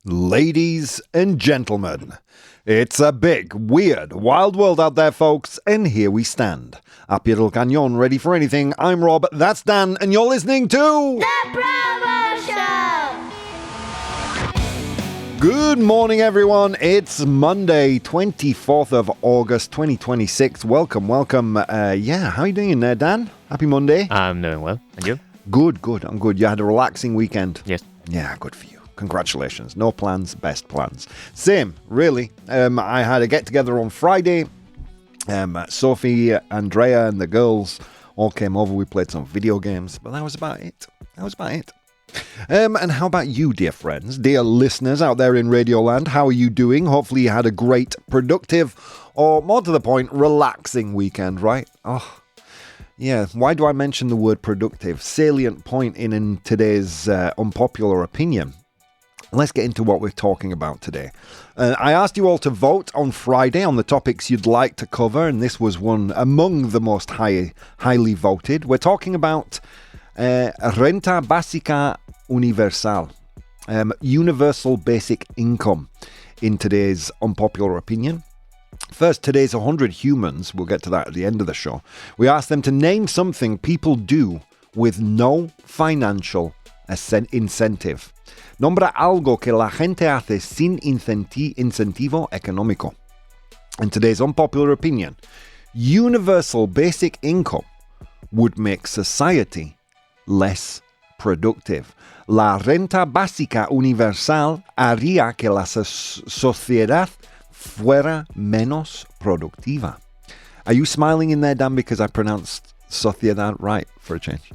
Ladies and gentlemen, it's a big, weird, wild world out there, folks, and here we stand. A pie del cañón, ready for anything. I'm Rob, that's Dan, and you're listening to... The ProBoh Show! Good morning, everyone. It's Monday, 24th of August, 2026. Welcome. How are you doing there, Dan? Happy Monday. I'm doing well. And you? Good. I'm good. You had a relaxing weekend? Yes. Yeah, good for you. Congratulations. No plans, best plans. Same, really. I had a get-together on Friday. Sophie, Andrea, and the girls all came over. We played some video games, but that was about it. And how about you, dear friends, dear listeners out there in Radio Land? How are you doing? Hopefully you had a great, productive, or more to the point, relaxing weekend, right? Oh, yeah. Why do I mention the word productive? Salient point in today's unpopular opinion. Let's get into what we're talking about today. I asked you all to vote on Friday on the topics you'd like to cover, and this was one among the most highly voted. We're talking about Renta Básica Universal, universal basic income in today's unpopular opinion. First, today's 100 humans, we'll get to that at the end of the show. We asked them to name something people do with no financial incentive. Nombra algo que la gente hace sin incentivo económico. In today's unpopular opinion, universal basic income would make society less productive. La renta básica universal haría que la sociedad fuera menos productiva. Are you smiling in there, Dan, because I pronounced sociedad right for a change?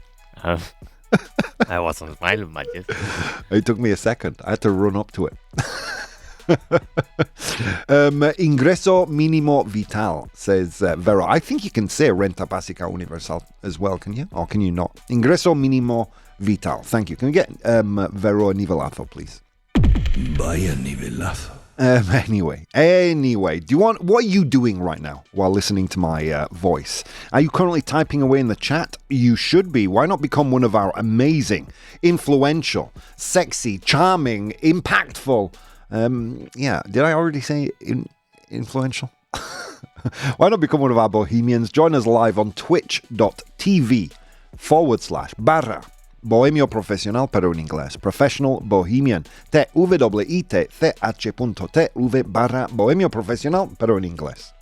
I wasn't smiling much. It took me a second. I had to run up to it. Ingreso mínimo vital, says Vero. I think you can say renta básica universal as well, can you? Or can you not? Ingreso mínimo vital. Thank you. Can we get Vero a nivelazo, please? Vaya nivelazo. Anyway, what are you doing right now while listening to my voice? Are you currently typing away in the chat? You should be. Why not become one of our amazing, influential, sexy, charming, impactful, did I already say influential? Why not become one of our bohemians? Join us live on twitch.tv// Bohemio Profesional, pero en inglés. Professional Bohemian. twitch.tv/Bohemio Profesional, pero en inglés.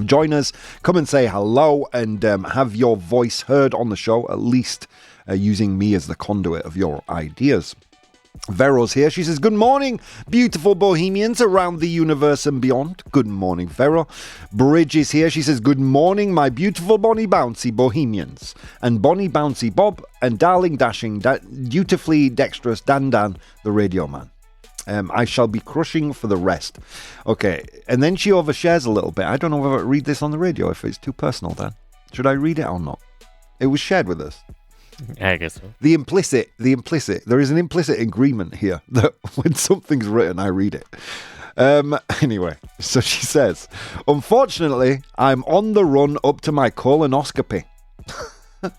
Join us. Come and say hello and have your voice heard on the show, at least using me as the conduit of your ideas. Vero's here. She says, good morning, beautiful bohemians around the universe and beyond. Good morning, Vero. Bridge is here. She says, good morning, my beautiful Bonnie Bouncy bohemians. And Bonnie Bouncy Bob and darling dashing, dutifully dexterous Dan, the radio man. I shall be crushing for the rest. Okay, and then she overshares a little bit. I don't know whether to read this on the radio if it's too personal, Dan. Should I read it or not? It was shared with us. I guess so. The implicit, there is an implicit agreement here that when something's written, I read it. Anyway, so she says, unfortunately, I'm on the run up to my colonoscopy. There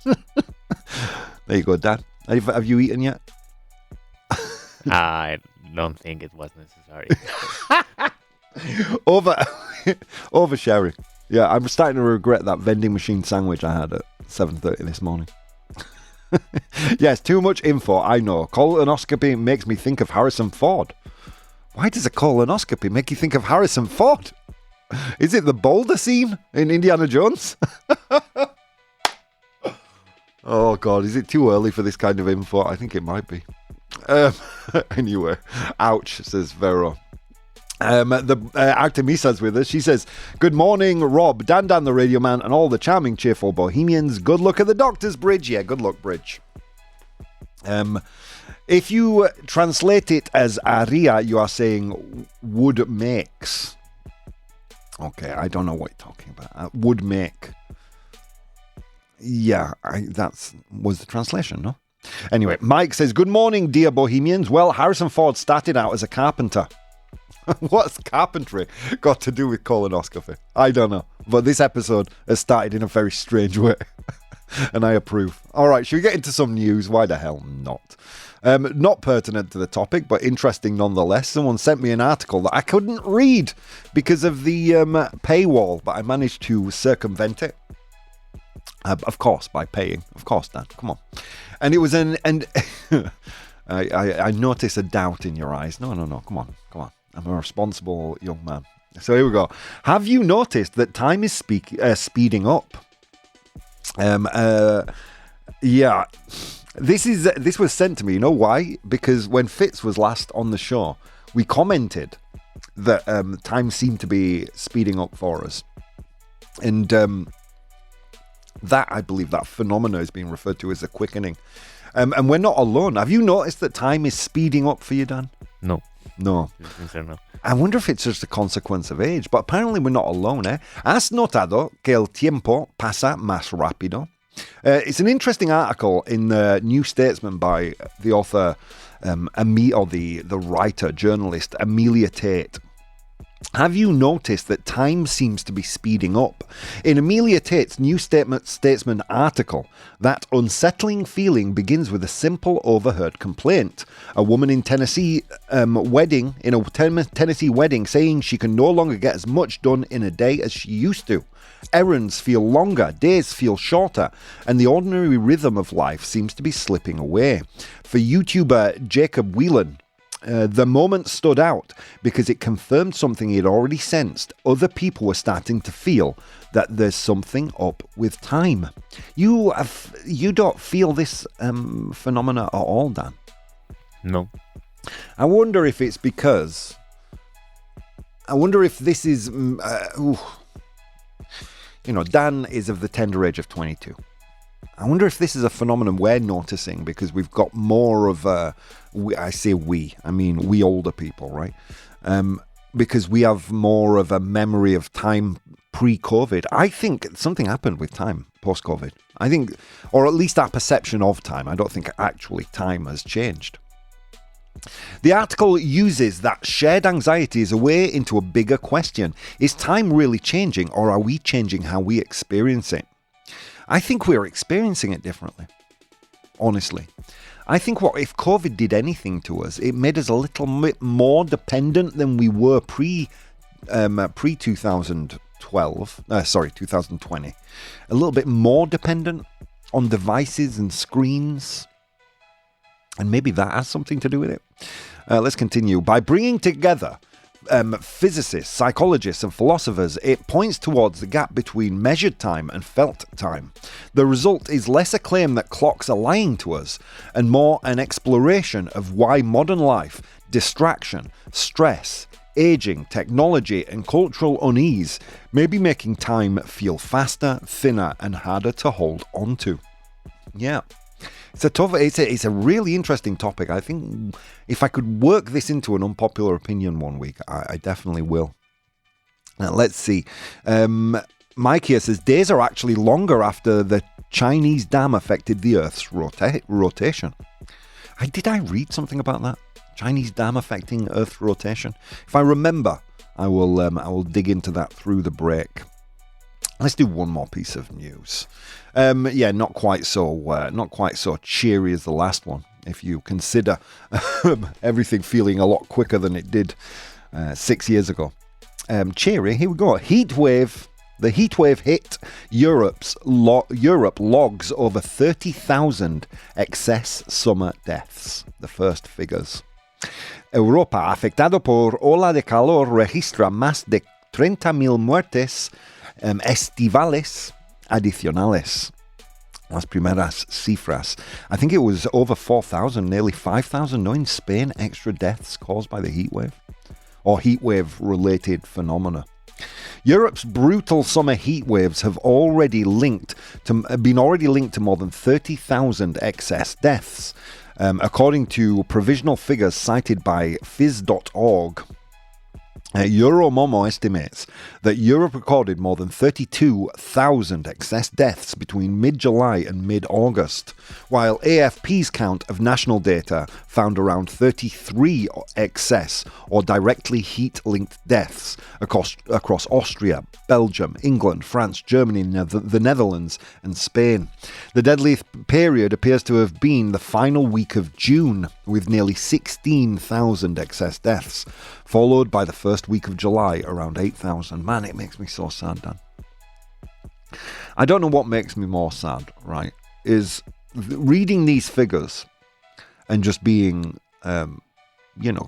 you go, Dan. Have you eaten yet? I don't think it was necessary. Oversharing. Yeah, I'm starting to regret that vending machine sandwich I had at 7:30 this morning. Yes, too much info, I know. Colonoscopy makes me think of Harrison Ford. Why does a colonoscopy make you think of Harrison Ford? Is it the boulder scene in Indiana Jones? Oh, God, is it too early for this kind of info? I think it might be. Anyway, ouch, says Vero. Artemisa's with us. She says, good morning, Rob, Dan the radio man, and all the charming, cheerful bohemians. Good luck at the doctor's bridge. Yeah, good luck, bridge. If you translate it as aria, you are saying would makes. Okay, I don't know what you're talking about. Would make. Yeah, that was the translation, no? Anyway, Mike says, good morning, dear bohemians. Well, Harrison Ford started out as a carpenter. What's carpentry got to do with colonoscopy? I don't know. But this episode has started in a very strange way. And I approve. All right, should we get into some news? Why the hell not? Not pertinent to the topic, but interesting nonetheless. Someone sent me an article that I couldn't read because of the paywall, but I managed to circumvent it. Of course, by paying. Of course, Dan. Come on. And it was I notice a doubt in your eyes. No. Come on. I'm a responsible young man. So here we go. Have you noticed that time is speeding up? Yeah. This was sent to me. You know why? Because when Fitz was last on the show, we commented that time seemed to be speeding up for us. And that, I believe, that phenomena is being referred to as a quickening. And we're not alone. Have you noticed that time is speeding up for you, Dan? No. No. No. I wonder if it's just a consequence of age, but apparently we're not alone, eh? ¿Has notado que el tiempo pasa más rápido? It's an interesting article in the New Statesman by the author, the writer, journalist, Amelia Tate. Have you noticed that time seems to be speeding up? In Amelia Tate's New Statesman article, that unsettling feeling begins with a simple overheard complaint. A woman in Tennessee wedding saying she can no longer get as much done in a day as she used to. Errands feel longer, days feel shorter, and the ordinary rhythm of life seems to be slipping away. For YouTuber Jacob Whelan, the moment stood out because it confirmed something he'd already sensed. Other people were starting to feel that there's something up with time. You don't feel this phenomena at all, Dan? No. I wonder if it's because... I wonder if this is... Dan is of the tender age of 22. I wonder if this is a phenomenon we're noticing because we've got more of a... I mean we older people, right? Because we have more of a memory of time pre-COVID. I think something happened with time post-COVID. I think, or at least our perception of time. I don't think actually time has changed. The article uses that shared anxiety as a way into a bigger question. Is time really changing, or are we changing how we experience it? I think we're experiencing it differently, honestly. I think if COVID did anything to us, it made us a little bit more dependent than we were pre-2020. A little bit more dependent on devices and screens. And maybe that has something to do with it. Let's continue. By bringing together physicists, psychologists and philosophers, it points towards the gap between measured time and felt time. The result is less a claim that clocks are lying to us and more an exploration of why modern life, distraction, stress, aging, technology and cultural unease may be making time feel faster, thinner and harder to hold on to. Yeah. It's a really interesting topic. I think if I could work this into an unpopular opinion one week, I definitely will. Now, let's see. Mike here says, days are actually longer after the Chinese dam affected the Earth's rotation. Did I read something about that? Chinese dam affecting Earth's rotation? If I remember, I will dig into that through the break. Let's do one more piece of news. Not quite so cheery as the last one. If you consider everything feeling a lot quicker than it did 6 years ago. Cheery. Here we go. The heat wave hit Europe logs over 30,000 excess summer deaths. The first figures. Europa, afectado por ola de calor, registra más de 30,000 muertes estivales adicionales. Las primeras cifras. I think it was over 4,000, nearly 5,000. No, in Spain, extra deaths caused by the heat wave or heat wave related phenomena. Europe's brutal summer heat waves have been already linked to more than 30,000 excess deaths, according to provisional figures cited by phys.org. Euromomo estimates that Europe recorded more than 32,000 excess deaths between mid-July and mid-August, while AFP's count of national data found around 33 excess or directly heat-linked deaths across Austria, Belgium, England, France, Germany, the Netherlands and Spain. The deadliest period appears to have been the final week of June, with nearly 16,000 excess deaths, followed by the first week of July, around 8,000. Man, it makes me so sad, Dan. I don't know what makes me more sad, right, is reading these figures and just being,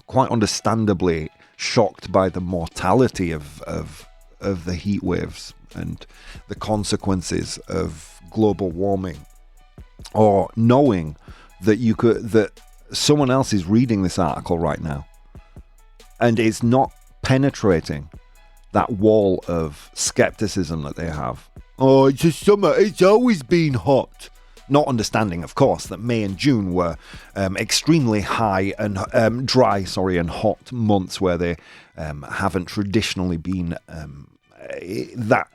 quite understandably shocked by the mortality of the heat waves and the consequences of global warming, or knowing that someone else is reading this article right now and it's not penetrating that wall of skepticism that they have. Oh, it's just summer, it's always been hot. Not understanding, of course, that May and June were extremely high and dry, and hot months where they haven't traditionally been that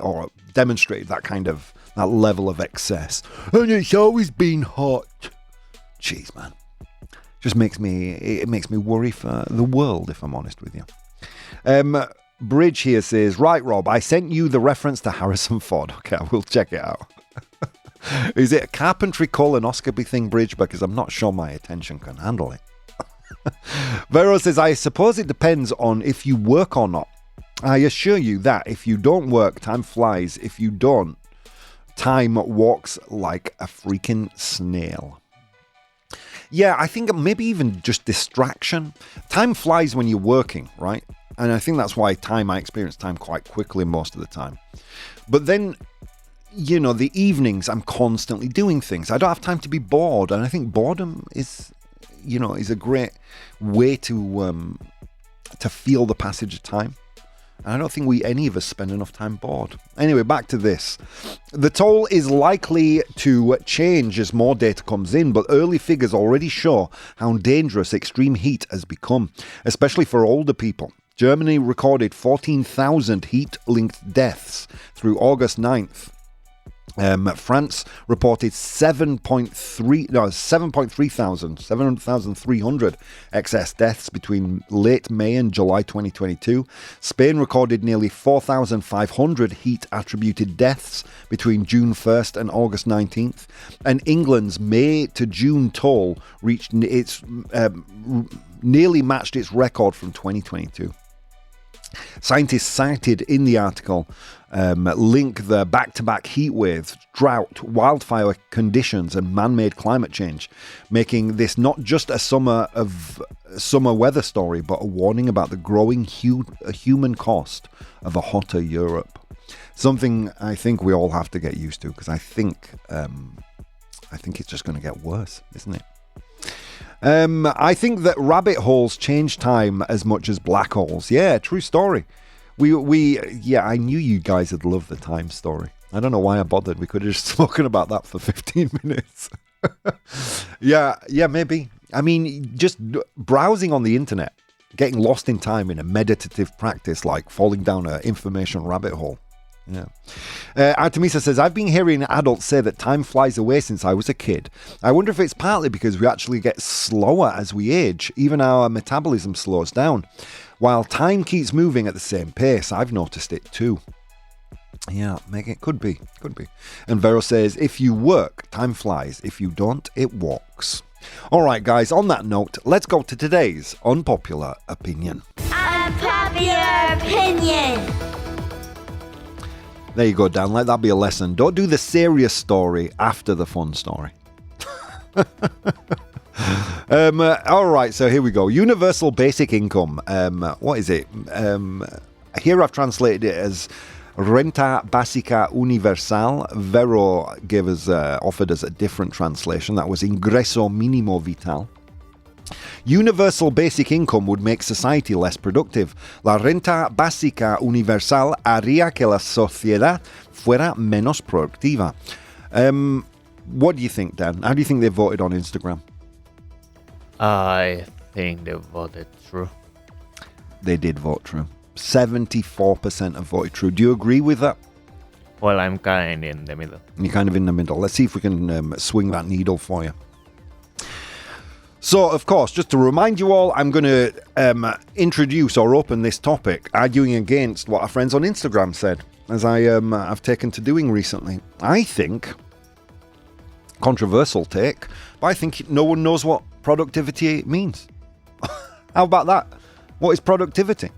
or demonstrated that level of excess. And it's always been hot. Jeez, man. Just makes me worry for the world, if I'm honest with you. Bridge here says, right, Rob, I sent you the reference to Harrison Ford. Okay, I will check it out. Is it a carpentry colonoscopy thing, Bridge? Because I'm not sure my attention can handle it. Vero says, I suppose it depends on if you work or not. I assure you that if you don't work, time flies. If you don't, time walks like a freaking snail. Yeah, I think maybe even just distraction. Time flies when you're working, right? And I think that's why I experience time quite quickly most of the time. But then, the evenings, I'm constantly doing things. I don't have time to be bored. And I think boredom is a great way to feel the passage of time. And I don't think any of us spend enough time bored. Anyway, back to this. The toll is likely to change as more data comes in, but early figures already show how dangerous extreme heat has become, especially for older people. Germany recorded 14,000 heat-linked deaths through August 9th. France reported 7,300 excess deaths between late May and July 2022. Spain recorded nearly 4,500 heat-attributed deaths between June 1st and August 19th. And England's May to June toll reached nearly matched its record from 2022. Scientists cited in the article link the back-to-back heat waves, drought, wildfire conditions and man-made climate change, making this not just a summer weather story, but a warning about the growing human cost of a hotter Europe. Something I think we all have to get used to, because I think it's just going to get worse, isn't it? I think that rabbit holes change time as much as black holes. Yeah, true story. I knew you guys would love the time story. I don't know why I bothered. We could have just spoken about that for 15 minutes. Yeah, maybe. I mean, just browsing on the internet, getting lost in time in a meditative practice like falling down an information rabbit hole. Yeah. Artemisa says, I've been hearing adults say that time flies away since I was a kid. I wonder if it's partly because we actually get slower as we age. Even our metabolism slows down. While time keeps moving at the same pace, I've noticed it too. Yeah, Megan, could be. And Vero says, if you work, time flies. If you don't, it walks. All right, guys, on that note, let's go to today's unpopular opinion. Unpopular opinion. There you go, Dan. Let that be a lesson. Don't do the serious story after the fun story. All right, so here we go. Universal basic income. What is it? Here I've translated it as Renta Básica Universal. Vero offered us a different translation. That was Ingreso Mínimo Vital. Universal basic income would make society less productive. La renta básica universal haría que la sociedad fuera menos productiva. What do you think, Dan? How do you think they voted on Instagram? I think they voted true. they did vote true. 74% have voted true. Do you agree with that? Well, I'm kind of in the middle. You're kind of in the middle. Let's see if we can swing that needle for you. So, of course, just to remind you all, I'm going to introduce or open this topic arguing against what our friends on Instagram said, as I've taken to doing recently. I think, controversial take, but I think no one knows what productivity means. How about that? What is productivity?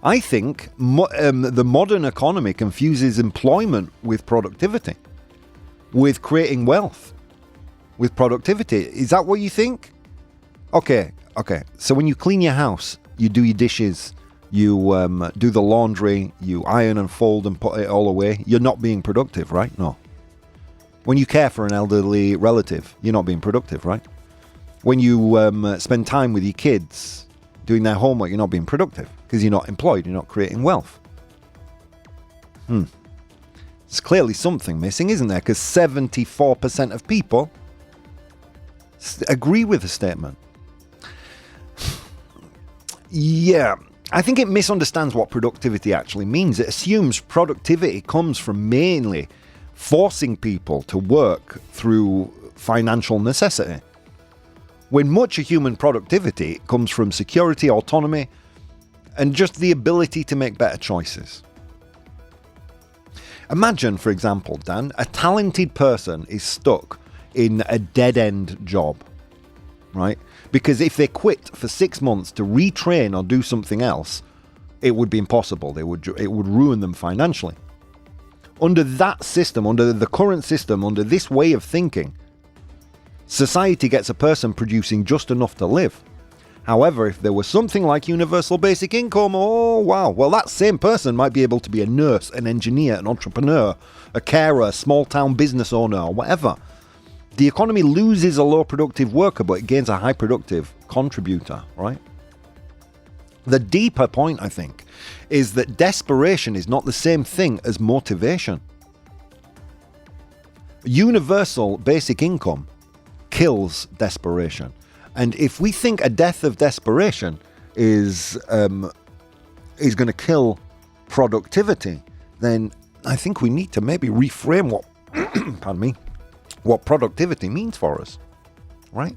I think the modern economy confuses employment with productivity, with creating wealth, with productivity. Is that what you think? Okay. So when you clean your house, you do your dishes, you do the laundry, you iron and fold and put it all away, you're not being productive, right? No. When you care for an elderly relative, you're not being productive, right? When you spend time with your kids doing their homework, you're not being productive because you're not employed, you're not creating wealth. There's clearly something missing, isn't there? Because 74% of people agree with the statement. Yeah, I think it misunderstands what productivity actually means. It assumes productivity comes from mainly forcing people to work through financial necessity, when much of human productivity comes from security, autonomy, and just the ability to make better choices. Imagine, for example, Dan, a talented person is stuck in a dead-end job, right? Because if they quit for 6 months to retrain or do something else, it would be impossible. It would ruin them financially. Under that system, under the current system, under this way of thinking, society gets a person producing just enough to live. However, if there was something like universal basic income, oh wow, well that same person might be able to be a nurse, an engineer, an entrepreneur, a carer, a small town business owner, or whatever. The economy loses a low productive worker, but it gains a high productive contributor, right? The deeper point, I think, is that desperation is not the same thing as motivation. Universal basic income kills desperation. And if we think a death of desperation is going to kill productivity, then I think we need to maybe reframe what productivity means for us, right?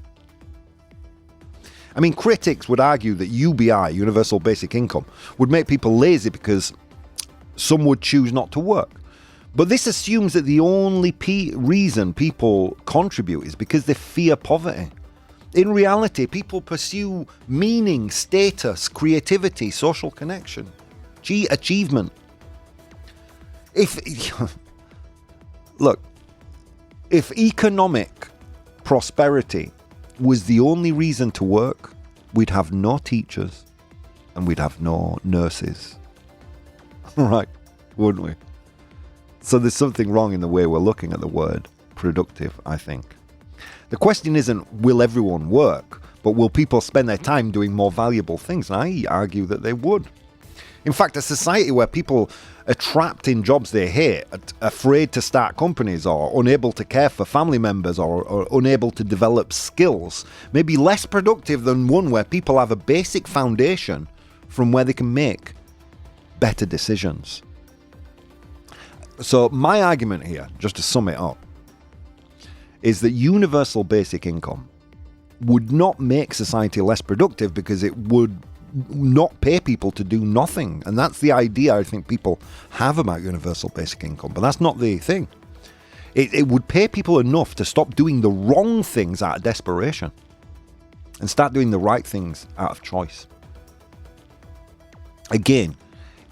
I mean, critics would argue that UBI, universal basic income, would make people lazy because some would choose not to work. But this assumes that the only reason people contribute is because they fear poverty. In reality, people pursue meaning, status, creativity, social connection, achievement. If economic prosperity was the only reason to work, we'd have no teachers and we'd have no nurses. Right, wouldn't we? So there's something wrong in the way we're looking at the word productive, I think. The question isn't will everyone work, but will people spend their time doing more valuable things? And I argue that they would. In fact, a society where people are trapped in jobs they hate, afraid to start companies, or unable to care for family members, or unable to develop skills, may be less productive than one where people have a basic foundation from where they can make better decisions. So my argument here, just to sum it up, is that universal basic income would not make society less productive because it would not pay people to do nothing. And that's the idea I think people have about universal basic income. But that's not the thing. It would pay people enough to stop doing the wrong things out of desperation and start doing the right things out of choice. Again,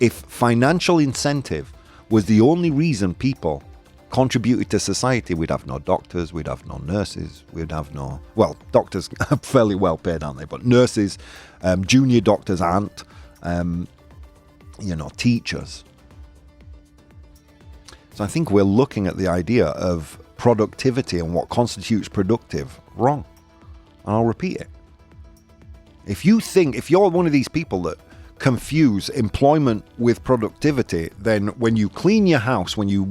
if financial incentive was the only reason people contributed to society, we'd have no doctors, we'd have no nurses, we'd have no... Well, doctors are fairly well paid, aren't they? But nurses, junior doctors aren't, teachers. So I think we're looking at the idea of productivity and what constitutes productive wrong. And I'll repeat it. If you're one of these people that confuse employment with productivity, then when you clean your house, when you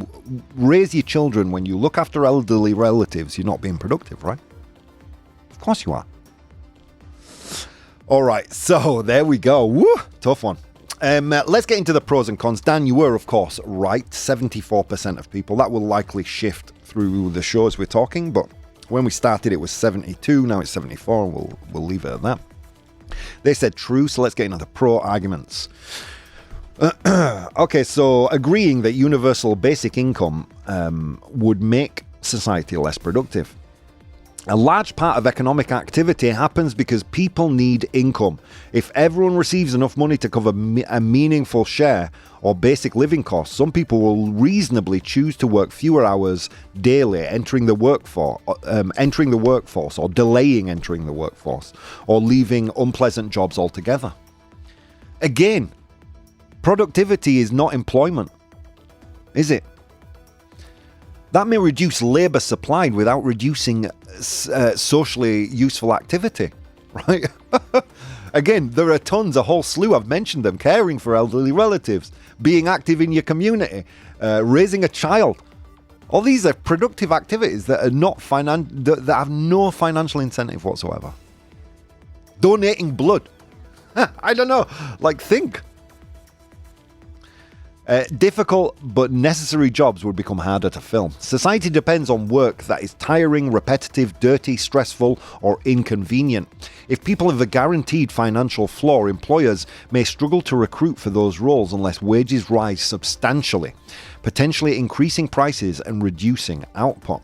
raise your children, when you look after elderly relatives, you're not being productive, right? Of course you are. All right, so there we go. Woo, tough one. Let's get into the pros and cons. Dan, you were, of course, right. 74% of people. That will likely shift through the shows we're talking, but when we started, it was 72. Now it's 74, and we'll leave it at that. They said true, so let's get into the pro arguments. Okay, so agreeing that universal basic income would make society less productive. A large part of economic activity happens because people need income. If everyone receives enough money to cover a meaningful share or basic living costs, some people will reasonably choose to work fewer hours daily, entering the workforce, or delaying entering the workforce, or leaving unpleasant jobs altogether. Again, productivity is not employment, is it? That may reduce labour supplied without reducing socially useful activity, right? Again, there are tons, a whole slew, I've mentioned them: caring for elderly relatives, being active in your community, raising a child. All these are productive activities that are not that have no financial incentive whatsoever. Donating blood. I don't know, think. Difficult but necessary jobs would become harder to fill. Society depends on work that is tiring, repetitive, dirty, stressful, or inconvenient. If people have a guaranteed financial floor, employers may struggle to recruit for those roles unless wages rise substantially, potentially increasing prices and reducing output.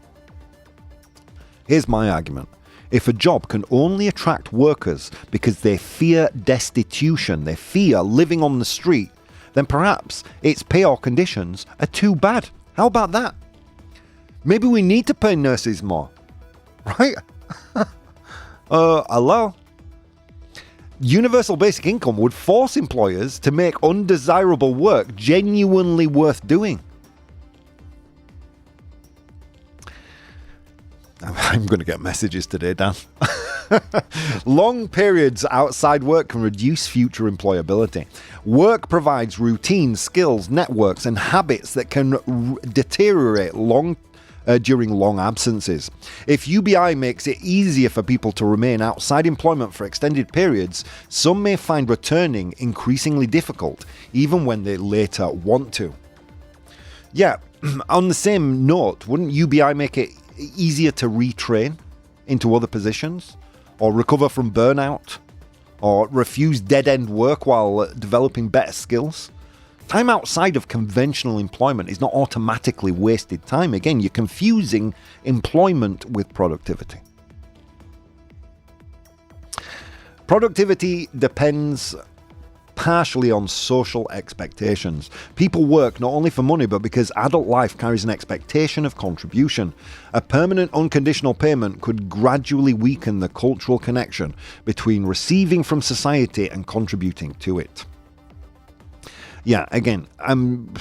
Here's my argument. If a job can only attract workers because they fear destitution, they fear living on the street, then perhaps its pay or conditions are too bad. How about that? Maybe we need to pay nurses more, right? Hello? Universal basic income would force employers to make undesirable work genuinely worth doing. I'm going to get messages today, Dan. Long periods outside work can reduce future employability. Work provides routines, skills, networks, and habits that can deteriorate during long absences. If UBI makes it easier for people to remain outside employment for extended periods, some may find returning increasingly difficult, even when they later want to. Yeah, on the same note, wouldn't UBI make it easier to retrain into other positions, or recover from burnout, or refuse dead-end work while developing better skills? Time outside of conventional employment is not automatically wasted time. Again, you're confusing employment with productivity. Productivity depends partially on social expectations. People work not only for money, but because adult life carries an expectation of contribution. A permanent unconditional payment could gradually weaken the cultural connection between receiving from society and contributing to it. Yeah, again, I'm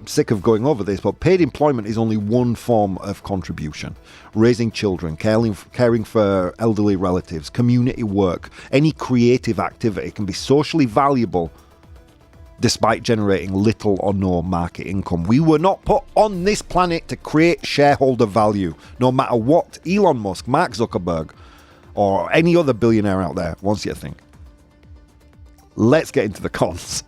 sick of going over this, but paid employment is only one form of contribution. Raising children, caring for elderly relatives, community work, any creative activity can be socially valuable despite generating little or no market income. We were not put on this planet to create shareholder value, no matter what Elon Musk, Mark Zuckerberg, or any other billionaire out there wants you to think. Let's get into the cons.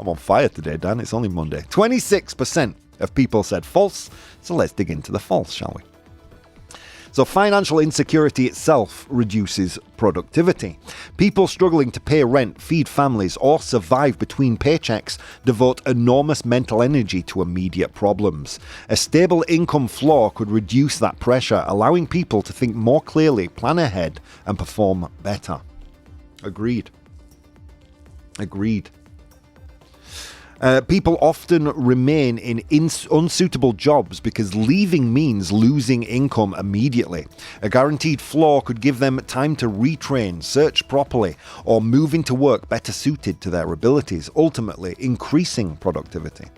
I'm on fire today, Dan. It's only Monday. 26% of people said false, so let's dig into the false, shall we? So financial insecurity itself reduces productivity. People struggling to pay rent, feed families, or survive between paychecks devote enormous mental energy to immediate problems. A stable income floor could reduce that pressure, allowing people to think more clearly, plan ahead, and perform better. Agreed. People often remain in unsuitable jobs because leaving means losing income immediately. A guaranteed floor could give them time to retrain, search properly, or move into work better suited to their abilities, ultimately increasing productivity.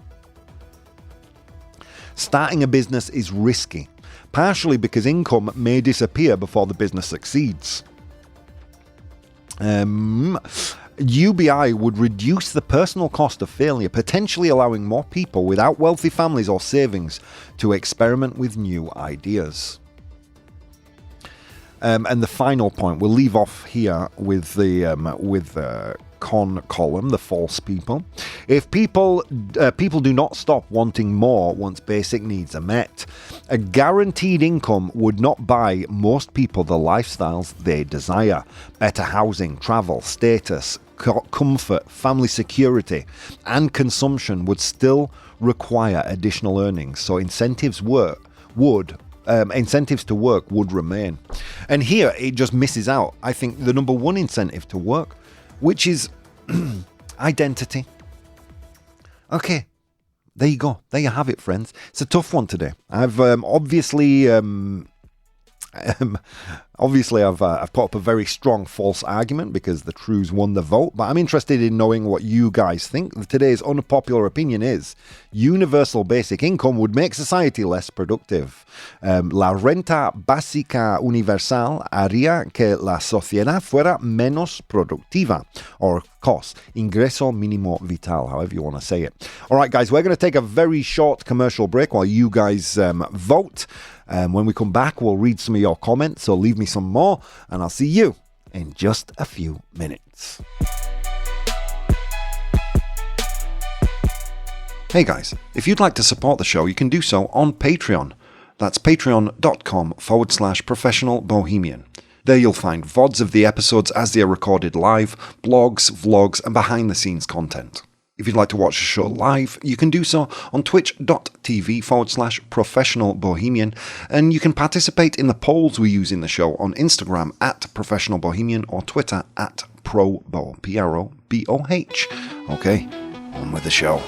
Starting a business is risky, partially because income may disappear before the business succeeds. UBI would reduce the personal cost of failure, potentially allowing more people without wealthy families or savings to experiment with new ideas. And the final point, we'll leave off here with the con column, the false people. If people do not stop wanting more once basic needs are met, a guaranteed income would not buy most people the lifestyles they desire. Better housing, travel, status, comfort, family security, and consumption would still require additional earnings. So incentives to work would remain. And here it just misses out, I think, the number one incentive to work, which is identity. Okay, there you go. There you have it, friends. It's a tough one today. I've obviously I've put up a very strong false argument because the trues won the vote, but I'm interested in knowing what you guys think. Today's unpopular opinion is universal basic income would make society less productive. La renta básica universal haría que la sociedad fuera menos productiva. Or, of course, ingreso mínimo vital, however you want to say it. All right, guys, we're going to take a very short commercial break while you guys vote. When we come back, we'll read some of your comments, so leave me some more, and I'll see you in just a few minutes. Hey guys, if you'd like to support the show, you can do so on Patreon. That's patreon.com/professional bohemian. There you'll find VODs of the episodes as they are recorded live, blogs, vlogs, and behind-the-scenes content. If you'd like to watch the show live, you can do so on twitch.tv/professional bohemian, and you can participate in the polls we use in the show on Instagram @professional bohemian or Twitter @ProBoh, ProBoh. Okay, on with the show.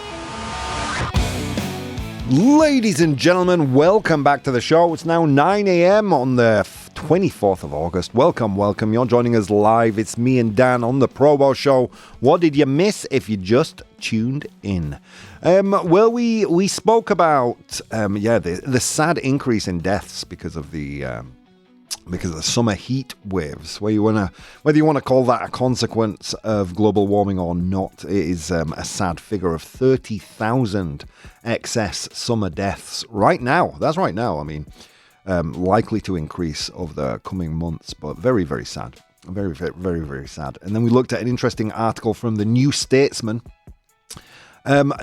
Ladies and gentlemen, welcome back to the show. It's now 9 a.m. on the 24th of August. Welcome. You're joining us live. It's me and Dan on the ProBoh Show. What did you miss if you just tuned in? Well, we spoke about the sad increase in deaths because of the summer heat waves. Whether you want to call that a consequence of global warming or not, it is a sad figure of 30,000 excess summer deaths right now. That's right now. I mean, likely to increase over the coming months, but very, very sad. Very, very, very, very sad. And then we looked at an interesting article from the New Statesman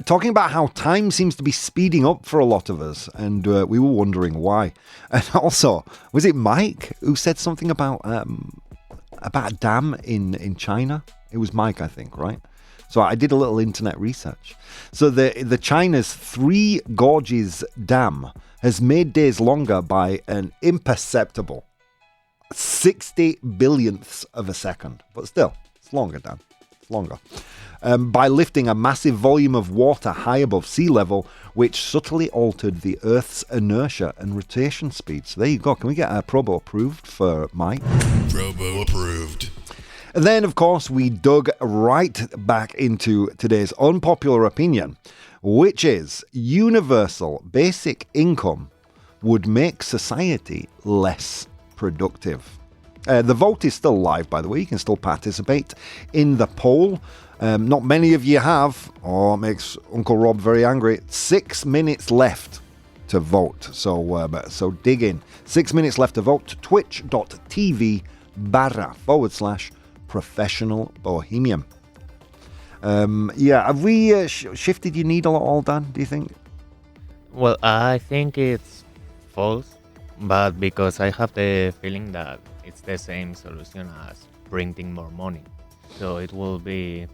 talking about how time seems to be speeding up for a lot of us, and we were wondering why. And also, was it Mike who said something about a dam in China? It was Mike, I think, right? So I did a little internet research. So the China's Three Gorges Dam has made days longer by an imperceptible 60 billionths of a second. But still, it's longer, Dan. It's longer. By lifting a massive volume of water high above sea level, which subtly altered the Earth's inertia and rotation speed. So there you go. Can we get a ProBoh approved for Mike? ProBoh approved. And then, of course, we dug right back into today's unpopular opinion, which is universal basic income would make society less productive. The vote is still live, by the way. You can still participate in the poll. Not many of you have. Oh, it makes Uncle Rob very angry. 6 minutes left to vote. So dig in. 6 minutes left to vote. Twitch.tv/professional bohemian. Have we shifted your needle at all, Dan, do you think? Well, I think it's false, but because I have the feeling that it's the same solution as printing more money. So it will be...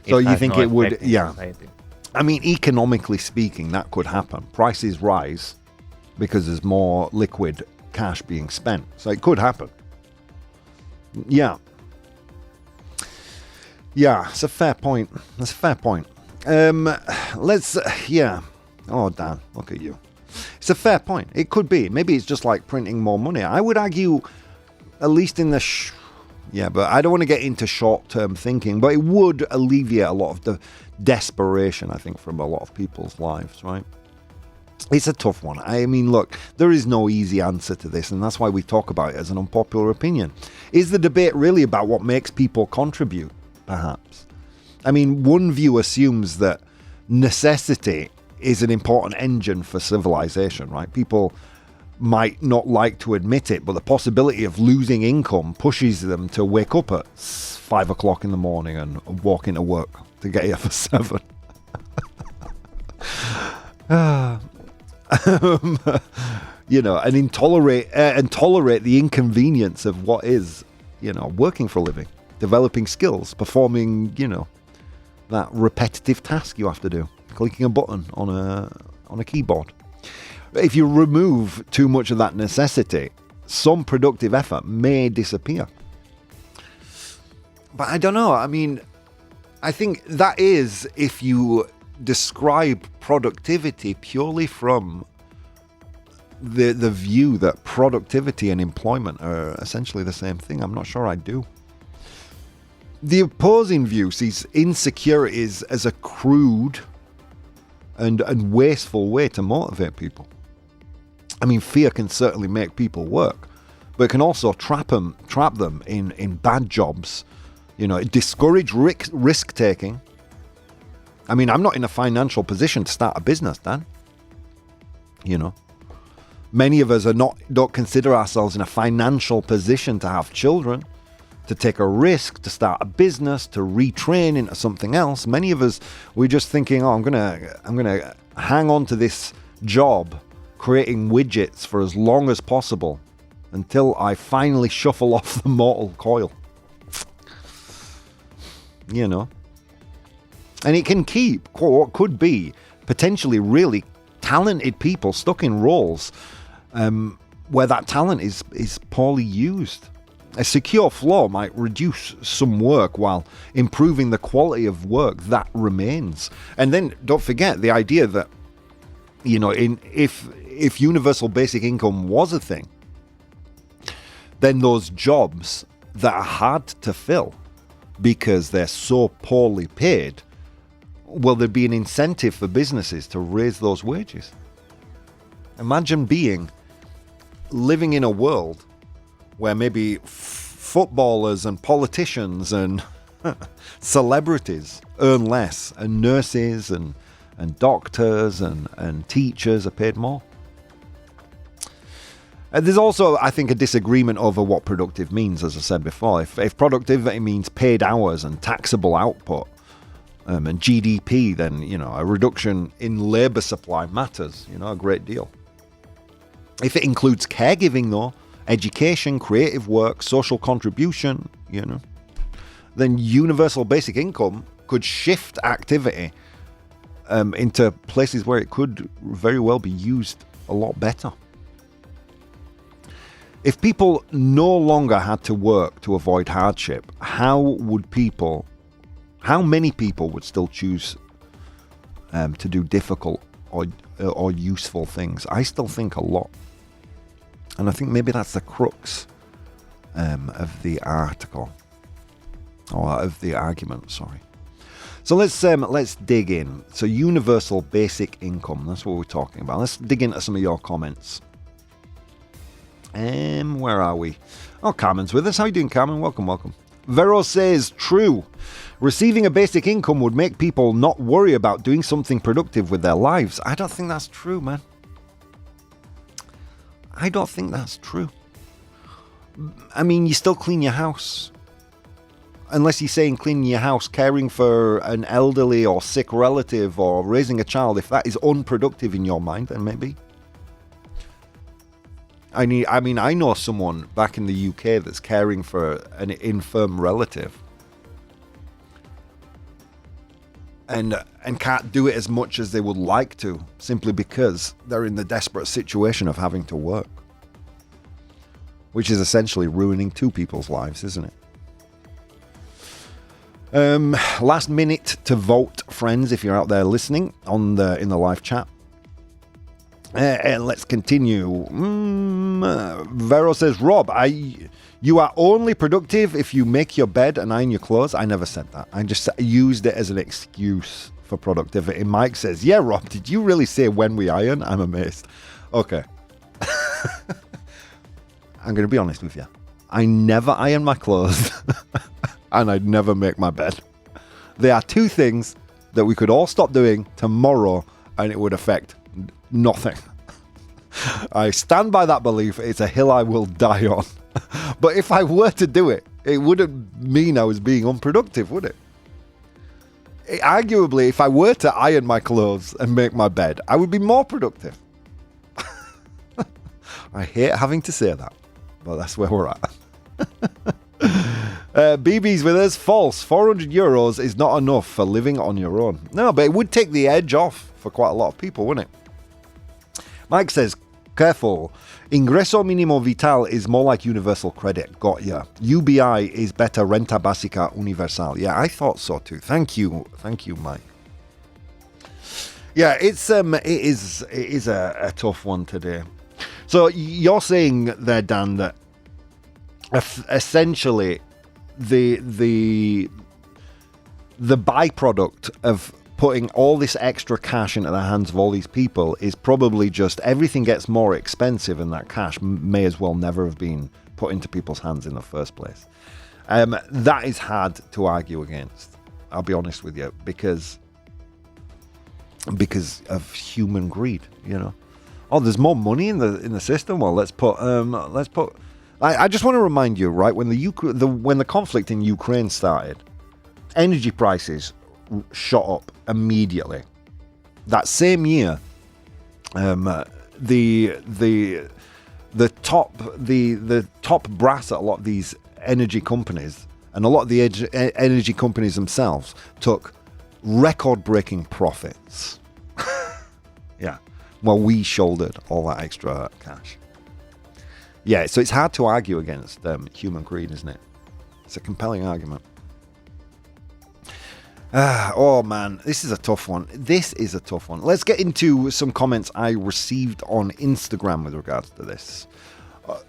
So you think it would... Yeah. Society. I mean, economically speaking, that could happen. Prices rise because there's more liquid cash being spent. So it could happen. Yeah. Yeah, it's a fair point. That's a fair point. Oh, Dan, look at you. It's a fair point. It could be. Maybe it's just like printing more money. I would argue, at least in the... but I don't want to get into short-term thinking, but it would alleviate a lot of the desperation, I think, from a lot of people's lives, right? It's a tough one. I mean, look, there is no easy answer to this, and that's why we talk about it as an unpopular opinion. Is the debate really about what makes people contribute, perhaps? I mean, one view assumes that necessity is an important engine for civilization, right? People might not like to admit it, but the possibility of losing income pushes them to wake up at 5 o'clock in the morning and walk into work to get here for 7. You know, and tolerate the inconvenience of what is, you know, working for a living, developing skills, performing, you know, that repetitive task you have to do, clicking a button on a keyboard. If you remove too much of that necessity, some productive effort may disappear. But I don't know. I mean, I think that is if you describe productivity purely from the view that productivity and employment are essentially the same thing. I'm not sure I do. The opposing view sees insecurities as a crude and wasteful way to motivate people. I mean, fear can certainly make people work, but it can also trap them in bad jobs. You know, discourage risk taking. I mean, I'm not in a financial position to start a business, Dan. You know, many of us don't consider ourselves in a financial position to have children, to take a risk, to start a business, to retrain into something else. Many of us, we're just thinking, oh, I'm gonna hang on to this job, creating widgets for as long as possible until I finally shuffle off the mortal coil. You know, and it can keep what could be potentially really talented people stuck in roles where that talent is poorly used. A secure flow might reduce some work while improving the quality of work that remains. And then don't forget the idea that, you know, if universal basic income was a thing, then those jobs that are hard to fill because they're so poorly paid, well, there'd be an incentive for businesses to raise those wages. Imagine living in a world where maybe footballers and politicians and celebrities earn less, and nurses and doctors and teachers are paid more. There's also, I think, a disagreement over what productive means, as I said before. If productivity means paid hours and taxable output and GDP, then, you know, a reduction in labour supply matters, you know, a great deal. If it includes caregiving, though, education, creative work, social contribution, you know, then universal basic income could shift activity into places where it could very well be used a lot better. If people no longer had to work to avoid hardship, how many people would still choose to do difficult or useful things? I still think a lot. And I think maybe that's the crux of the article, or of the argument, sorry. So let's dig in. So universal basic income, that's what we're talking about. Let's dig into some of your comments. Where are we? Oh, Carmen's with us. How you doing, Carmen? Welcome. Vero says, true. Receiving a basic income would make people not worry about doing something productive with their lives. I don't think that's true, man. I don't think that's true. I mean, you still clean your house. Unless you're saying cleaning your house, caring for an elderly or sick relative or raising a child, if that is unproductive in your mind, then maybe. I mean, I know someone back in the UK that's caring for an infirm relative and can't do it as much as they would like to, simply because they're in the desperate situation of having to work, which is essentially ruining two people's lives, isn't it? Last minute to vote, friends, if you're out there listening in the live chat. Let's continue. Vero says, Rob, you are only productive if you make your bed and iron your clothes. I never said that. I just used it as an excuse for productivity. Mike says, yeah, Rob, did you really say when we iron? I'm amazed. Okay. I'm going to be honest with you. I never iron my clothes and I'd never make my bed. There are two things that we could all stop doing tomorrow and it would affect nothing. I stand by that belief. It's a hill I will die on. But if I were to do it, it wouldn't mean I was being unproductive, would it? Arguably, if I were to iron my clothes and make my bed, I would be more productive. I hate having to say that, but that's where we're at. BB's with us. False. 400 euros is not enough for living on your own. No, but it would take the edge off for quite a lot of people, wouldn't it? Mike says, careful. Ingreso Minimo Vital is more like universal credit. Got ya. UBI is better Renta Básica Universal. Yeah, I thought so too. Thank you, Mike. Yeah, it is a tough one today. So you're saying there, Dan, that essentially the byproduct of putting all this extra cash into the hands of all these people is probably just everything gets more expensive, and that cash may as well never have been put into people's hands in the first place. That is hard to argue against, I'll be honest with you, because of human greed, you know. Oh, there's more money in the system. Well, let's put. I just want to remind you, right? When the conflict in Ukraine started, energy prices shot up immediately. That same year, the top brass at a lot of these energy companies and a lot of the energy companies themselves took record-breaking profits. Yeah. Well, we shouldered all that extra cash. Yeah, so it's hard to argue against human greed, isn't it? It's a compelling argument. Oh, man, this is a tough one. Let's get into some comments I received on Instagram with regards to this.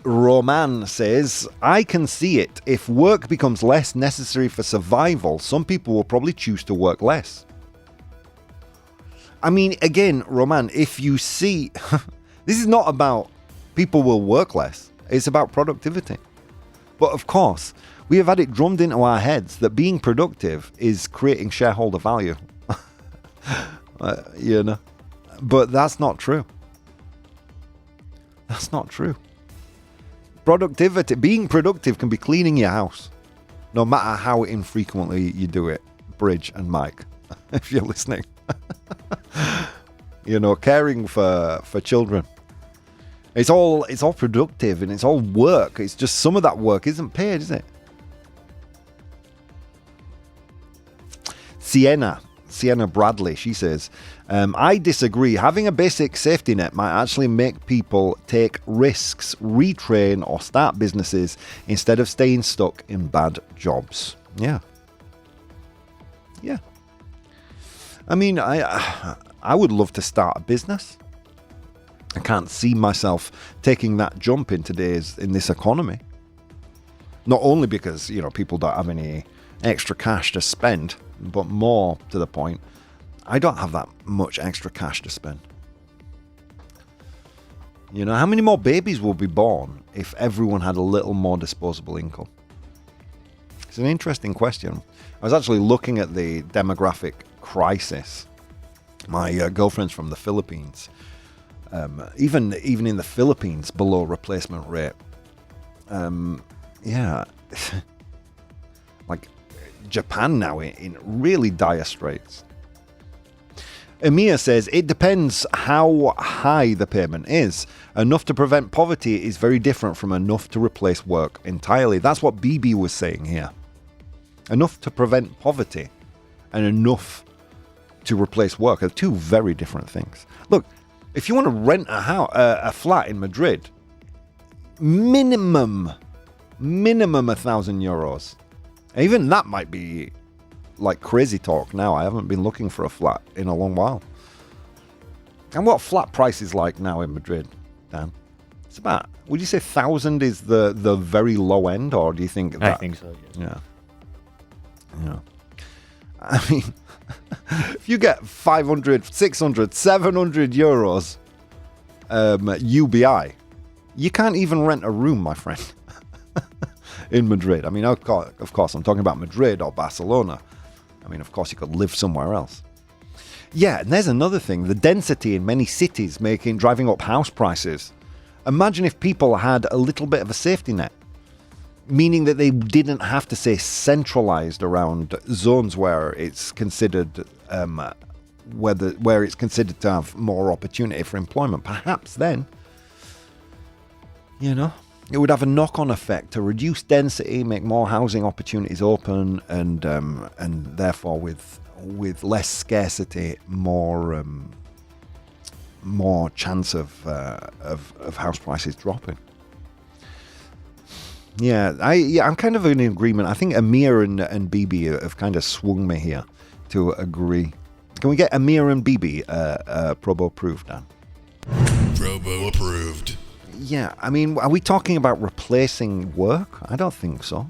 Roman says, I can see it. If work becomes less necessary for survival, some people will probably choose to work less. I mean, again, Roman, if you see, this is not about people will work less. It's about productivity. But of course, we have had it drummed into our heads that being productive is creating shareholder value. You know, but that's not true. That's not true. Being productive can be cleaning your house, no matter how infrequently you do it. Bridge and Mike, if you're listening. You know, caring for children. It's all productive and it's all work. It's just some of that work isn't paid, is it? Sienna Bradley, she says, I disagree. Having a basic safety net might actually make people take risks, retrain, or start businesses instead of staying stuck in bad jobs. Yeah. I mean, I would love to start a business. I can't see myself taking that jump in this economy. Not only because, you know, people don't have any extra cash to spend, but more to the point, I don't have that much extra cash to spend. You know, how many more babies will be born if everyone had a little more disposable income? It's an interesting question. I was actually looking at the demographic crisis. My girlfriend's from the Philippines. Even in the Philippines, below replacement rate. Yeah. Like Japan now in really dire straits. Emir says, it depends how high the payment is. Enough to prevent poverty is very different from enough to replace work entirely. That's what BB was saying here. Enough to prevent poverty and enough to replace work are two very different things. Look, if you want to rent a flat in Madrid, minimum €1,000. Even that might be like crazy talk now. I haven't been looking for a flat in a long while. And what flat price is like now in Madrid, Dan? It's about, would you say 1,000 is the very low end, or do you think that? I think so, yes. Yeah. I mean, if you get 500, 600, 700 euros UBI, you can't even rent a room, my friend, in Madrid. I mean, of course, I'm talking about Madrid or Barcelona. I mean, of course, you could live somewhere else. Yeah, and there's another thing. The density in many cities driving up house prices. Imagine if people had a little bit of a safety net, meaning that they didn't have to say centralized around zones where it's considered where it's considered to have more opportunity for employment. Perhaps then, it would have a knock-on effect to reduce density, make more housing opportunities open, and therefore with less scarcity, more chance of house prices dropping. I'm kind of in agreement. I think Amir and Bibi have kind of swung me here to agree. Can we get Amir and Bibi ProBoh approved, Dan? ProBoh approved. Yeah, I mean, are we talking about replacing work? I don't think so.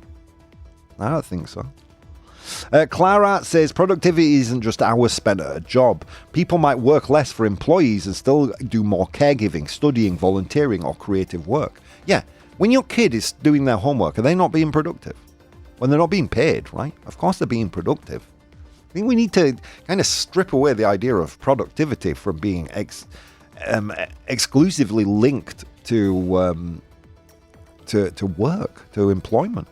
Clara says productivity isn't just hours spent at a job. People might work less for employees and still do more caregiving, studying, volunteering, or creative work. Yeah, when your kid is doing their homework, are they not being productive? When they're not being paid, right? Of course they're being productive. I think we need to kind of strip away the idea of productivity from being exclusively linked to work, to employment.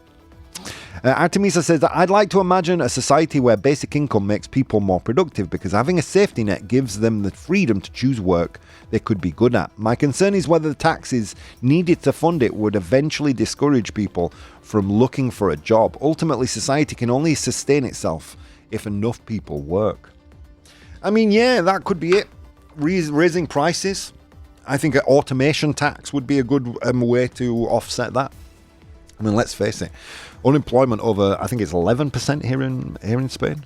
Artemisa says that I'd like to imagine a society where basic income makes people more productive because having a safety net gives them the freedom to choose work they could be good at. My concern is whether the taxes needed to fund it would eventually discourage people from looking for a job. Ultimately, society can only sustain itself if enough people work. I mean, yeah, that could be it. Raising prices. I think an automation tax would be a good way to offset that. I mean, let's face it. Unemployment over, I think it's 11% here in Spain.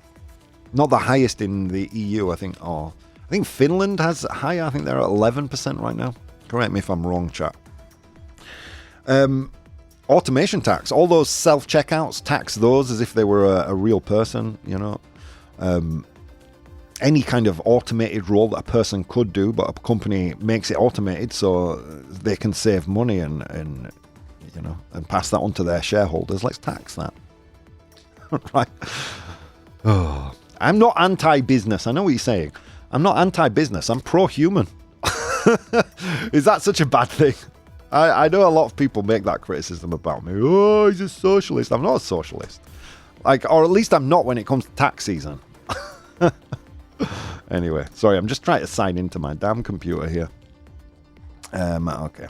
Not the highest in the EU, I think. I think Finland has higher. I think they're at 11% right now. Correct me if I'm wrong, chat. Automation tax. All those self-checkouts, tax those as if they were a real person, any kind of automated role that a person could do, but a company makes it automated so they can save money and pass that on to their shareholders. Let's tax that. Right. Oh, I'm not anti-business. I know what you're saying. I'm not anti-business. I'm pro-human. Is that such a bad thing? I know a lot of people make that criticism about me. Oh, he's a socialist. I'm not a socialist. Or at least I'm not when it comes to tax season. Anyway, sorry, I'm just trying to sign into my damn computer here. Okay.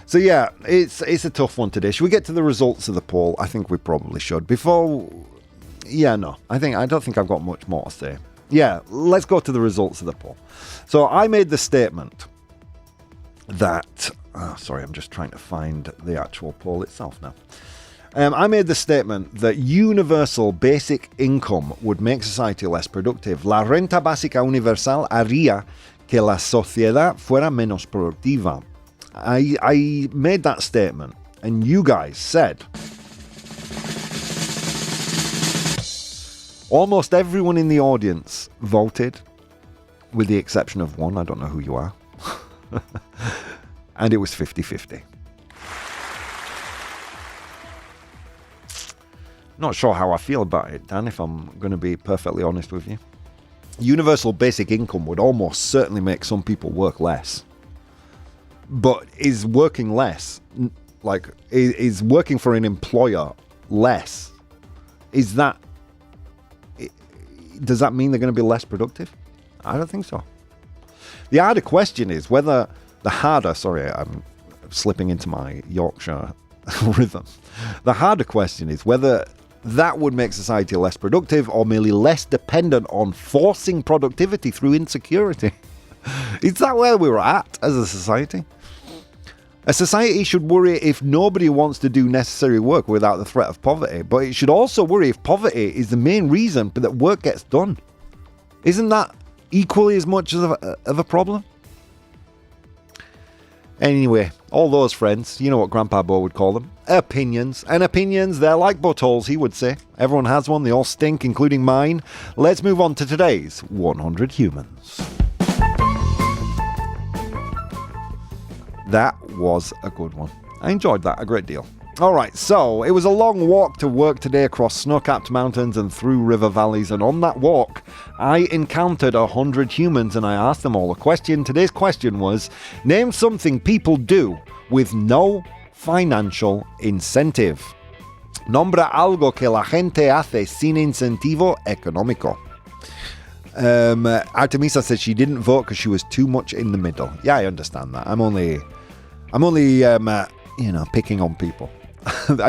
So yeah, it's a tough one today. Should we get to the results of the poll? I think we probably should. I don't think I've got much more to say. Yeah, let's go to the results of the poll. So I made the statement that... sorry, I'm just trying to find the actual poll itself now. I made the statement that universal basic income would make society less productive. La renta básica universal haría que la sociedad fuera menos productiva. I made that statement, and you guys said... Almost everyone in the audience voted, with the exception of one. I don't know who you are. And it was 50-50. Not sure how I feel about it, Dan, if I'm going to be perfectly honest with you. Universal basic income would almost certainly make some people work less. But is working less, is working for an employer less, does that mean they're going to be less productive? I don't think so. The harder question is whether I'm slipping into my Yorkshire rhythm. The harder question is whether that would make society less productive or merely less dependent on forcing productivity through insecurity. Is that where we're at as a society? A society should worry if nobody wants to do necessary work without the threat of poverty, but it should also worry if poverty is the main reason that work gets done. Isn't that equally as much of a problem? Anyway, all those friends, you know what Grandpa Bo would call them, opinions. And opinions, they're like buttholes, he would say. Everyone has one, they all stink, including mine. Let's move on to today's 100 Humans. That was a good one. I enjoyed that a great deal. All right, so it was a long walk to work today across snow-capped mountains and through river valleys, and on that walk, I encountered 100 humans and I asked them all a question. Today's question was, name something people do with no financial incentive. Nombra algo que la gente hace sin incentivo económico. Artemisa said she didn't vote because she was too much in the middle. Yeah, I understand that. I'm only picking on people.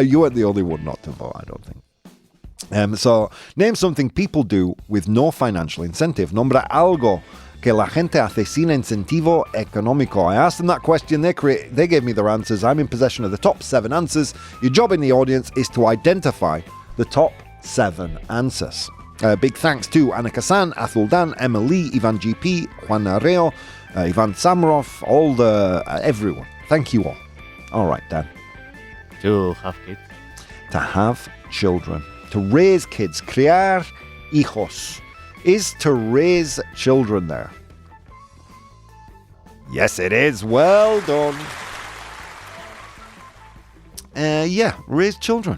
You weren't the only one not to vote, I don't think. So, name something people do with no financial incentive. Nombra algo que la gente hace sin incentivo económico. I asked them that question. They gave me their answers. I'm in possession of the top 7 answers. Your job in the audience is to identify the top 7 answers. Big thanks to Annika-san, Athuldan, Emily, Ivan GP, Juan Arreo, Ivan Samrov, everyone. Thank you all. All right, Dan. To have kids. To have children. To raise kids. Criar hijos. Is to raise children there? Yes, it is. Well done. Raise children.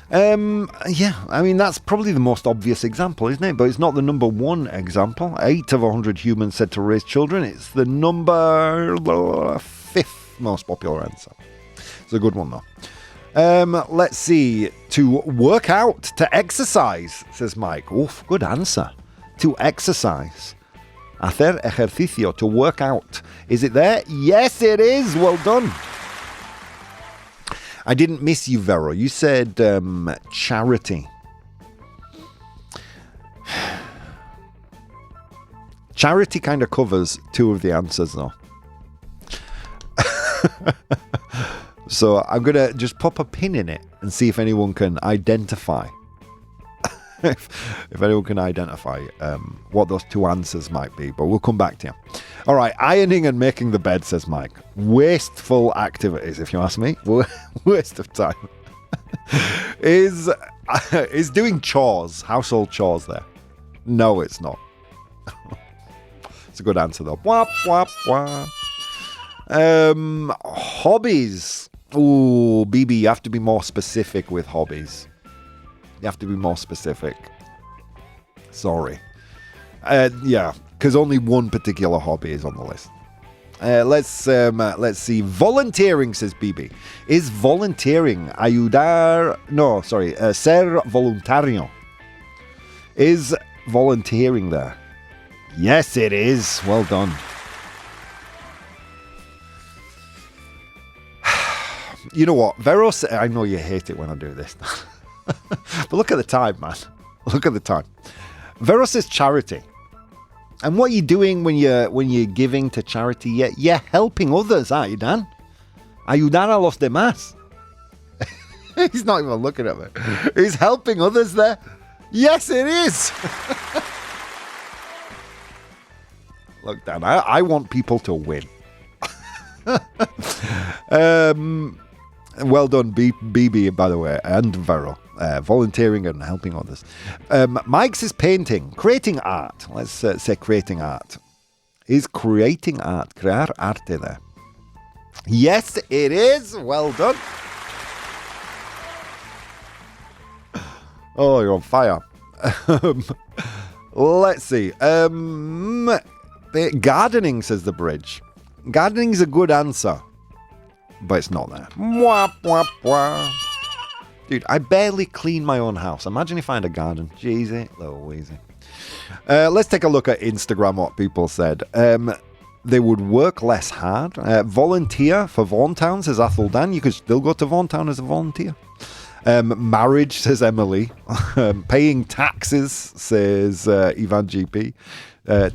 I mean, that's probably the most obvious example, isn't it? But it's not the number one example. 8 of 100 humans said to raise children. It's the number 5th most popular answer. It's a good one, though. Let's see. To work out, to exercise, says Mike. Oof, good answer. To exercise. Hacer ejercicio, to work out. Is it there? Yes, it is. Well done. I didn't miss you, Vero. You said charity. Charity kind of covers 2 of the answers, though. So I'm going to just pop a pin in it and see if anyone can identify. if anyone can identify what those 2 answers might be. But we'll come back to you. All right, ironing and making the bed, says Mike. Wasteful activities, if you ask me. Waste of time. Is doing chores, household chores there? No, it's not. It's a good answer, though. Wah, wah, wah. Hobbies. Ooh, BB, you have to be more specific with hobbies. You have to be more specific. Sorry. Because only one particular hobby is on the list. Let's see. Volunteering, says BB. Is volunteering ayudar? No, sorry. Ser voluntario. Is volunteering there? Yes, it is. Well done. You know what? Vero, I know you hate it when I do this. But look at the time, man. Look at the time. Vero says charity. And what are you doing when you're giving to charity? You're helping others, aren't you, Dan? Ayudar a los demás. He's not even looking at me. He's helping others there. Yes, it is. Look, Dan, I want people to win. Well done, BB, by the way, and Vero. Volunteering and helping others. Mike's is painting, creating art. Let's say creating art. Is creating art, crear arte there? Yes, it is. Well done. Oh, you're on fire. Let's see. Gardening, says the bridge. Gardening's a good answer, but it's not there. Mwah, mwah, mwah. Dude, I barely clean my own house. Imagine if I had a garden. Jeezy, Louise. Let's take a look at Instagram, what people said. They would work less hard. Volunteer for Vaughantown, says Athuldan. You could still go to Vaughantown as a volunteer. Marriage, says Emily. Paying taxes, says Ivan GP.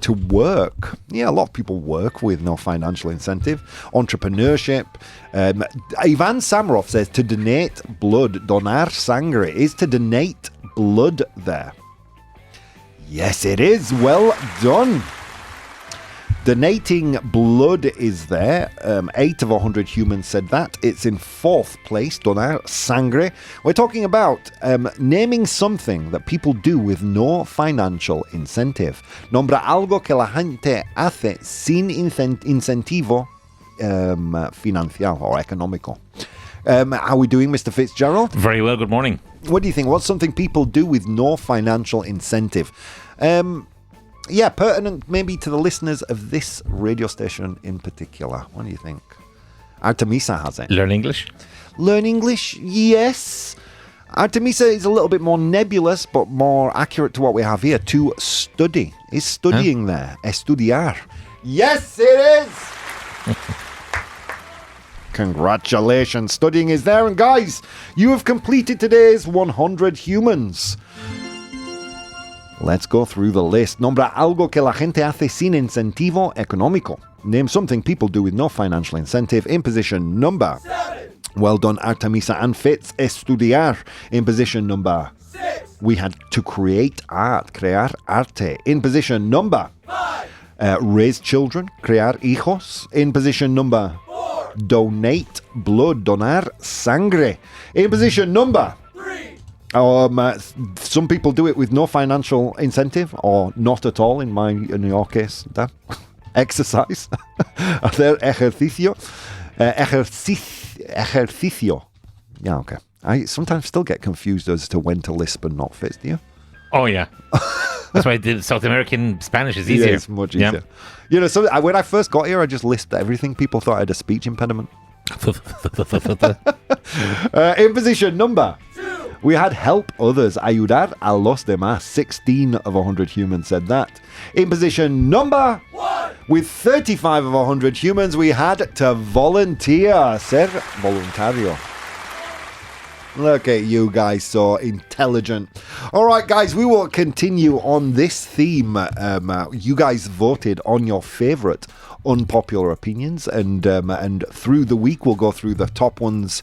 To work. Yeah, a lot of people work with no financial incentive. Entrepreneurship. Ivan Samrov says to donate blood. Donar sangre is to donate blood there. Yes, it is. Well done. Donating blood is there. 8 of 100 humans said that. It's in 4th place, donar sangre. We're talking about naming something that people do with no financial incentive. Nombra algo que la gente hace sin incentivo financiero or económico. How are we doing, Mr. Fitzgerald? Very well, good morning. What do you think? What's something people do with no financial incentive? Pertinent maybe to the listeners of this radio station in particular. What do you think? Artemisa has it. Learn English? Learn English, yes. Artemisa is a little bit more nebulous, but more accurate to what we have here. To study. Is studying there? Estudiar. Yes, it is! Congratulations. Studying is there. And guys, you have completed today's 100 humans. Let's go through the list. Nombra algo que la gente hace sin incentivo económico. Name something people do with no financial incentive. In position number 7. Well done, Artemisa and Fitz. Estudiar. In position number 6. We had to create art. Crear arte. In position number 5. Raise children. Crear hijos. In position number 4. Donate blood. Donar sangre. In position number 3. Some people do it with no financial incentive, or not at all. In your case, Dan. Exercise. Hacer ejercicio. Ejercicio. Yeah, okay. I sometimes still get confused as to when to lisp and not Fitz, do you? Oh, yeah. That's why the South American Spanish is easier. Yeah, it's much easier. Yeah. You know, so when I first got here, I just lisped everything. People thought I had a speech impediment. In position number 2, we had help others. Ayudar a los demás. 16 of 100 humans said that. In position number 1, with 35 of 100 humans, we had to volunteer. Ser voluntario. Look at you guys, so intelligent. All right, guys, we will continue on this theme. You guys voted on your favorite unpopular opinions, and through the week we'll go through the top ones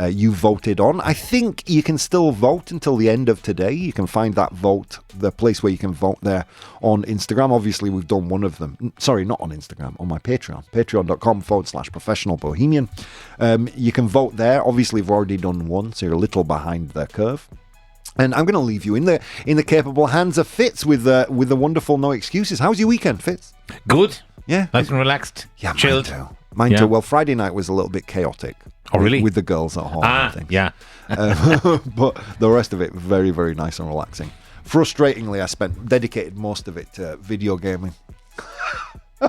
you voted on. I think you can still vote until the end of today. You can find that vote, the place where you can vote there, on Instagram. Obviously, we've done one of them. Sorry, not on Instagram, on my Patreon. Patreon.com/professional bohemian. You can vote there. Obviously, we've already done one, so you're a little behind the curve. And I'm going to leave you in the capable hands of Fitz with the wonderful No Excuses. How was your weekend, Fitz? Good. Yeah. Nice and relaxed. Yeah, chilled. Mine too. Well, Friday night was a little bit chaotic. Oh, really? With the girls at home and things. Yeah. But the rest of it, very, very nice and relaxing. Frustratingly, I dedicated most of it to video gaming.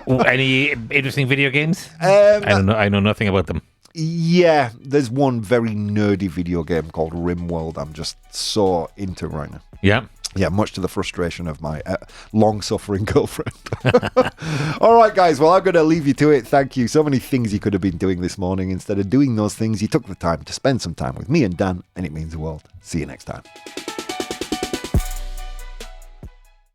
Any interesting video games? I know nothing about them. Yeah, there's one very nerdy video game called RimWorld I'm just so into right now. Yeah. Yeah, much to the frustration of my long-suffering girlfriend. All right, guys. Well, I'm going to leave you to it. Thank you. So many things you could have been doing this morning. Instead of doing those things, you took the time to spend some time with me and Dan, and it means the world. See you next time.